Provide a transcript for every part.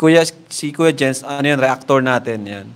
Kuya Jens, ano yan, reactor natin yan.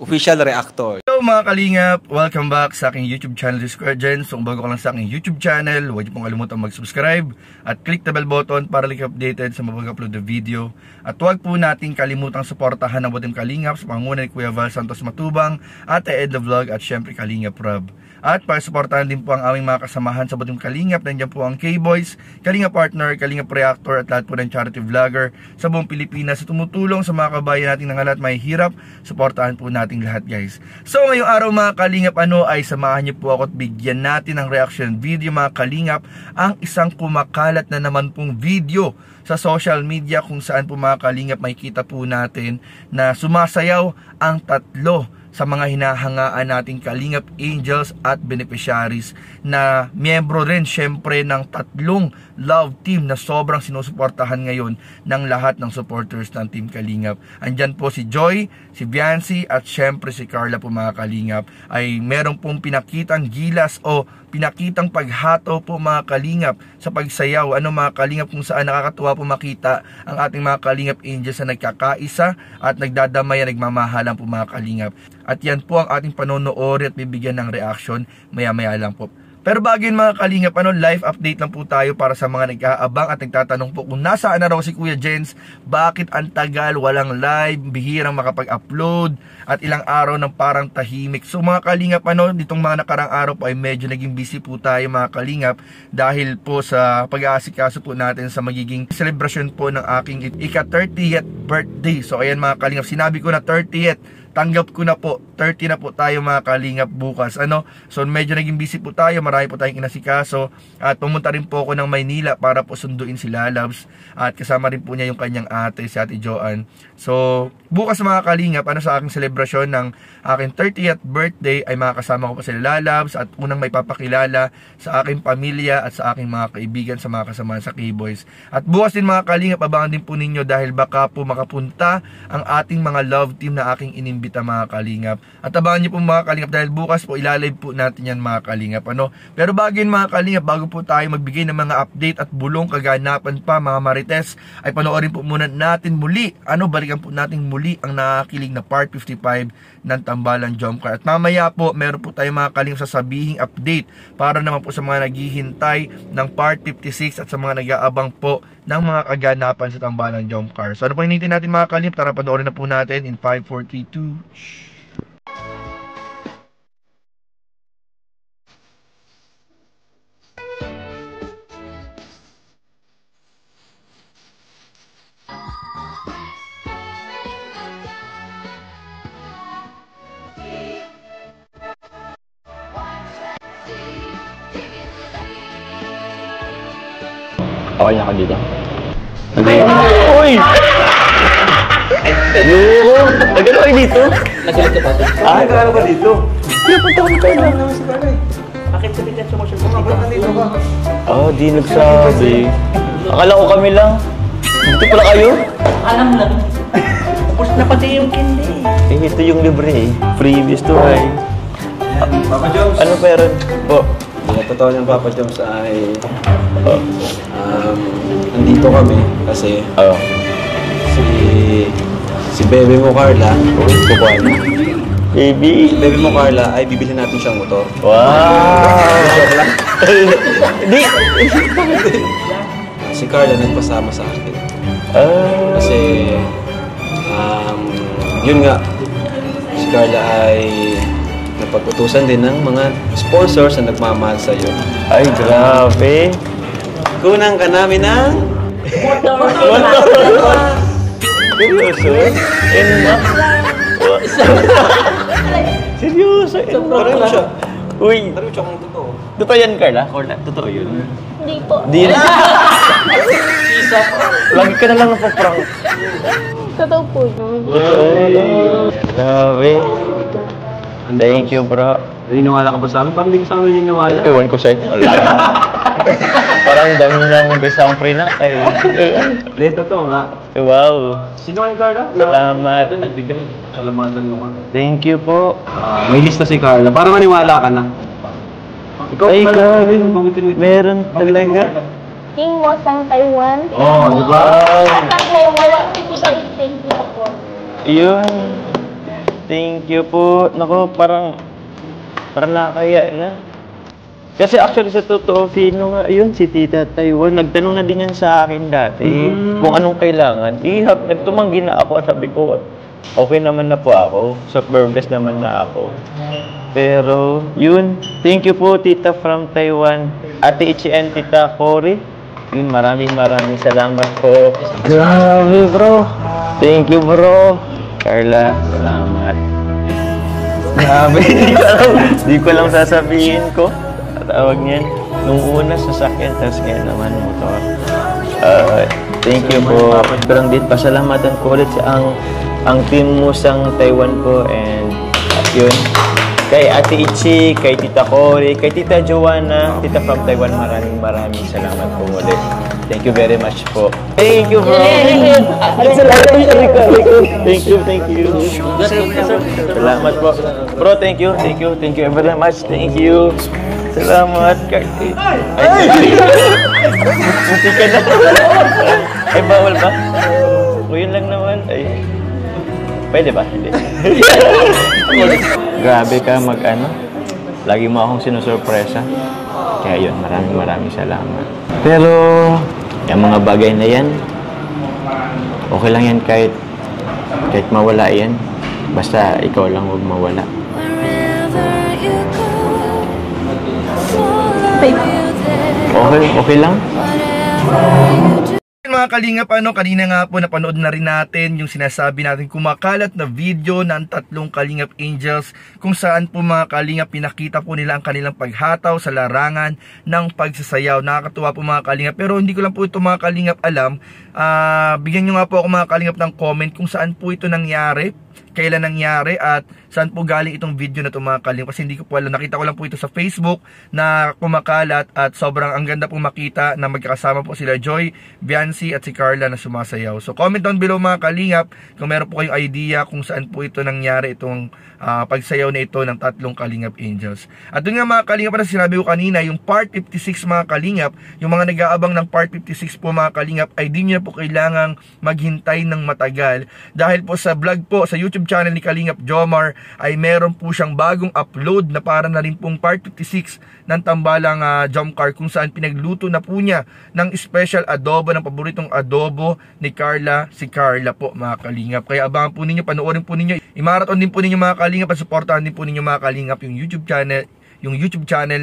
Official reactor. Hello mga kalingap! Welcome back sa aking YouTube channel, Kuya Jens. Kung bago ka lang sa aking YouTube channel, huwag niyo pong kalimutan mag-subscribe at click the bell button para like updated sa mag-upload na video. At huwag po natin kalimutang suportahan ang Butim Kalingap sa pangunguna ni Kuya Val Santos Matubang, Ate Ed the Vlog at syempre Kalingap Rob. At para suportahan din po ang aming mga kasamahan sa Butim Kalingap, nandiyan po ang K-Boys, Kalingap Partner, Kalingap Reactor at lahat po ng charity vlogger sa buong Pilipinas sa tumutulong sa mga kabayan nating nangalat may hirap. Suportahan po nating lahat guys. So ngayong araw mga Kalingap ay samahan niyo po ako at bigyan natin ng reaction video mga Kalingap ang isang kumakalat na naman pong video sa social media kung saan po mga Kalingap makikita po natin na sumasayaw ang tatlo sa mga hinahangaan nating Kalingap Angels at beneficiaries na miyembro rin syempre ng tatlong love team na sobrang sinusuportahan ngayon ng lahat ng supporters ng Team Kalingap. Andyan po si Joy, si Biancy at syempre si Carla po mga Kalingap ay meron pong pinakitang gilas o pinakitang paghato po mga Kalingap sa pagsayaw. Ano mga Kalingap kung saan nakakatuwa po makita ang ating mga Kalingap Angels na nagkakaisa at nagdadamayan, nagmamahalan po mga Kalingap. At yan po ang ating panonood at bibigyan ng reaction maya-maya lang po. Pero bago yun mga Kalingap, live update lang po tayo para sa mga nag-aabang at nagtatanong po kung nasaan na raw si Kuya Jens, bakit ang tagal, walang live, bihirang makapag-upload at ilang araw ng parang tahimik. So mga Kalingap, ditong mga nakarang araw po ay medyo naging busy po tayo mga Kalingap dahil po sa pag-aasikaso po natin sa magiging celebration po ng aking ika-30th birthday. So ayan mga Kalingap, sinabi ko na 30th. Tanggap ko na po, 30 na po tayo mga Kalingap bukas. So medyo naging busy po tayo, marami po tayong inasikaso. At pumunta rin po ako ng Maynila para po sunduin si Lalabs. At kasama rin po niya yung kanyang ate, si Ate Joanne. So bukas mga Kalingap, sa aking celebration ng aking 30th birthday ay makakasama ko po si Lalabs. At unang may papakilala sa aking pamilya at sa aking mga kaibigan sa mga kasamahan sa K-Boys. At bukas din mga Kalingap, abangan din po ninyo dahil baka po makapunta ang ating mga love team na aking inimbita mga Kalingap. At abangan nyo po mga Kalingap dahil bukas po ilalive po natin yan mga Kalingap. Pero bago yun mga Kalingap, bago po tayo magbigay ng mga update at bulong kaganapan pa mga Marites, ay panoorin po muna natin muli, balikan po natin muli ang nakakilig na part 55 ng Tambalang Jump Car. At mamaya po meron po tayo mga Kalingap sasabihing update para naman po sa mga naghihintay ng part 56 at sa mga nag-aabang po ng mga kaganapan sa Tambalang Jump Car. So ano po hinihintin natin mga Kalingap? Tara panoorin na po natin in 5, 4, 3, 2. Okay na ka dito. Uy! Ayoko! Nagano kayo dito? Nagalit ka ba ito? Nagano ba dito? Pinapunta ko tayo lang naman si Kanoy. Bakit sabi ka sumosyon ko dito? Di nagsabi. Akala ko kami lang. Dito pala kayo? Alam lang. Tapos na pati yung kindi. Ito yung libre Freebies to Papa Joms. Ano meron? Po. Totoo ng Papa Joms ay nandito kami kasi si bebe mo Carla, kukuha na. Baby! Si bebe mo Carla ay bibili natin siyang motor. Wow! Hindi! Si Carla nagpasama sa akin. Kasi yun nga, si Carla ay napag-utusan din ng mga sponsors na nagmamahal sa iyo. Ay, grabe! Kunang ka namin ng Motor! Seryoso? Seryoso? Pareho siya. Uy! Pareho siya kung totoo. Totoo yan, Carla? Totoo yun? Hindi po. Hindi yan. Lagi ka na lang napaprank. Totoo po yun. Grabe. Thank you, bro. Naniniwala ka ba sa amin? Parang hindi ka sa amin naniniwala. Ewan ko sa'yo. Parang dami lang gusto akong free na. Hindi, totoo nga. Wow. Sino kayo, Carla? Salamat. Nagbigay. Salamatan mo ka. Thank you po. May lista si Carla. Parang maniwala ka na. Ikaw, Ay, Carla. grabe. Meron talaga. King mo sang Taiwan. Oh, di ba? At mo, wala ko sa thank you po. Yun. Thank you po. Naku, parang nakakaya na. Kasi actually sa totoo, sino nga yun, si Tita Taiwan. Nagtanong na din yan sa akin dati kung anong kailangan. Nagtumanggi na ako. Sabi ko, okay naman na po ako. Super blessed naman na ako. Pero, yun. Thank you po, Tita from Taiwan. Ate Ichi and Tita Cory. Yun, maraming salamat po. Grabe, bro. Thank you, bro. Carla, salamat. Grabe, di ko lang sasabihin ko. Tawag niyan. Nung una, sasakyan, tapos ngayon naman motor. Thank you po. Pero din, pasalamatan ko ulit sa ang team mo sang Taiwan po. And yun, kay Ate Ichi, kay Tita Cory, kay Tita Joanna, Tita from Taiwan, maraming salamat po ulit. Thank you very much po. Thank you, bro. Thank you. Salamat po. Bro, thank you very much. Thank you. Salamat. Munti ka na. Ay, bawal ba? O, yun lang naman. Ay, pwede ba? Hindi. Grabe ka lagi mo akong sinusurpresa. Kaya yun, maraming salamat. Pero, yung mga bagay na yan, okay lang yan kahit mawala yan. Basta ikaw lang huwag mawala. Okay lang. Mga kalingap, kanina nga po napanood na rin natin yung sinasabi natin kumakalat na video ng 3 Kalingap Angels kung saan po mga kalingap pinakita po nila ang kanilang paghataw sa larangan ng pagsasayaw. Nakakatuwa po mga kalingap, pero hindi ko lang po ito mga kalingap alam. Bigyan nyo nga po ako mga kalingap ng comment kung saan po ito nangyari, kailan nangyari at saan po galing itong video na ito mga kalingap, kasi hindi ko po alam. Nakita ko lang po ito sa Facebook na kumakalat at sobrang ang ganda po makita na magkakasama po sila Joy, Biancy at si Carla na sumasayaw. So comment down below mga kalingap kung meron po kayong idea kung saan po ito nangyari, itong pagsayaw na ito ng 3 Kalingap Angels. At doon nga mga kalingap, na sinabi ko kanina, yung part 56 mga kalingap, yung mga nag-aabang ng part 56 po mga kalingap, ay di nyo na po kailangang maghintay ng matagal, dahil po sa vlog po sa YouTube channel ni Kalingap Jomar ay meron po siyang bagong upload na para na rin pong part 56 ng Tambalang Jomcar, kung saan pinagluto na po niya ng special adobo, ng paboritong adobo ni Carla, si Carla po mga kalingap. Kaya abangan po ninyo, panoorin po ninyo, i-marathon din po ninyo mga kalingap at supportahan din po ninyo mga kalingap yung YouTube channel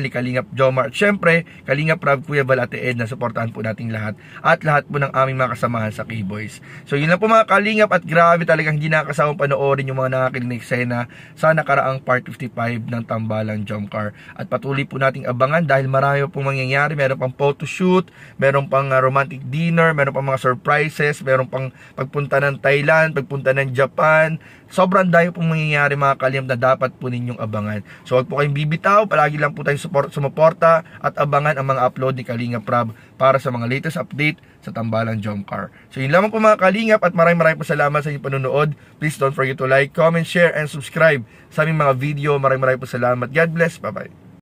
ni Kalingap Jomar. At syempre, Kalingap Rob, Kuya Val, Ate Ed, na supportahan po nating lahat at lahat po ng aming mga kasamahan sa K-Boys. So yun lang po mga kalingap, at grabe talagang hindi nakakasawang panoorin yung mga nakakilig na eksena sa nakaraang part 55 ng Tambalang Jomcar. At patuloy po nating abangan dahil marami pong mangyayari. Meron pang photoshoot, meron pang romantic dinner, meron pang mga surprises, meron pang pagpunta ng Thailand, pagpunta ng Japan. Sobrang dami pong mangyayari mga kalingap na dapat po ninyong abangan. So huwag po kayong bibitaw, palagi lang po tayong sumuporta at abangan ang mga upload ni Kalingap Rob para sa mga latest update sa Tambalang Jomcar. So yun lamang po mga kalingap, at maraming po salamat sa inyong panonood. Please don't forget to like, comment, share, and subscribe sa aming mga video. Maraming po salamat. God bless. Bye-bye.